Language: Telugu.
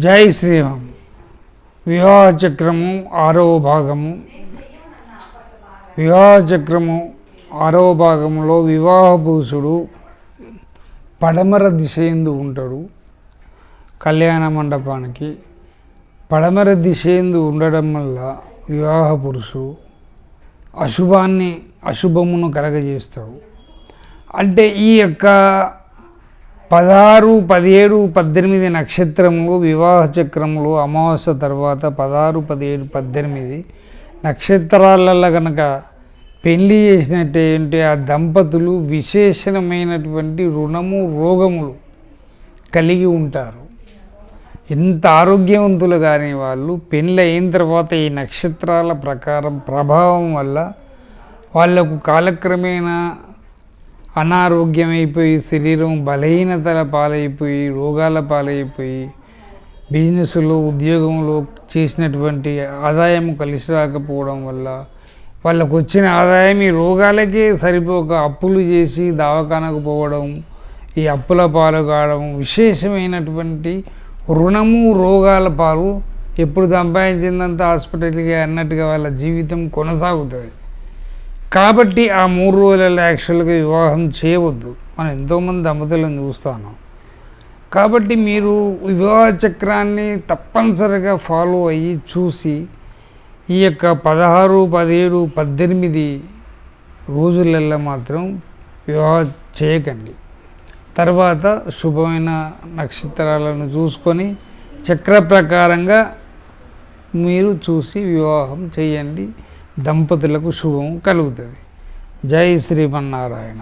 జై శ్రీరామ్. వివాహ చక్రము 6వ భాగము. వివాహ చక్రము 6వ భాగంలో వివాహ పురుషుడు పడమర దిశ యందు ఉంటాడు. కళ్యాణ మండపానికి పడమర దిశ యందు ఉండడం వల్ల వివాహ పురుషుడు అశుభమును కలగజేస్తాడు. అంటే ఈ యొక్క 16, 17, 18 నక్షత్రములు వివాహ చక్రములు అమావాస్య తర్వాత 16, 17, 18 నక్షత్రాలలో కనుక పెళ్లి చేసినట్టే ఆ దంపతులు విశేషమైనటువంటి రుణము రోగములు కలిగి ఉంటారు. ఎంత ఆరోగ్యవంతులు కానీ వాళ్ళు పెళ్ళి అయిన తర్వాత ఈ నక్షత్రాల ప్రకారం ప్రభావం వల్ల వాళ్లకు కాలక్రమేణా అనారోగ్యమైపోయి శరీరం బలహీనతల పాలైపోయి రోగాల పాలైపోయి బిజినెస్లో ఉద్యోగంలో చేసినటువంటి ఆదాయం కలిసి రాకపోవడం వల్ల వాళ్ళకు వచ్చిన ఆదాయం ఈ రోగాలకే సరిపోక అప్పులు చేసి దవాఖానకు పోవడం, ఈ అప్పుల పాలు కావడం, విశేషమైనటువంటి రుణము రోగాల పాలు, ఎప్పుడు సంపాదించిందంతా హాస్పిటల్కి అన్నట్టుగా వాళ్ళ జీవితం కొనసాగుతుంది. కాబట్టి ఆ 3 రోజులలో యాక్చువల్గా వివాహం చేయవద్దు. మనం ఎంతోమంది దంపతులను చూస్తాను. కాబట్టి మీరు వివాహ చక్రాన్ని తప్పనిసరిగా ఫాలో అయ్యి చూసి ఈ యొక్క 16, 17, 18 రోజులలో మాత్రం వివాహం చేయకండి. తర్వాత శుభమైన నక్షత్రాలను చూసుకొని చక్ర ప్రకారంగా మీరు చూసి వివాహం చేయండి. దంపతులకు శుభం కలుగుతుంది. జై శ్రీమన్నారాయణ.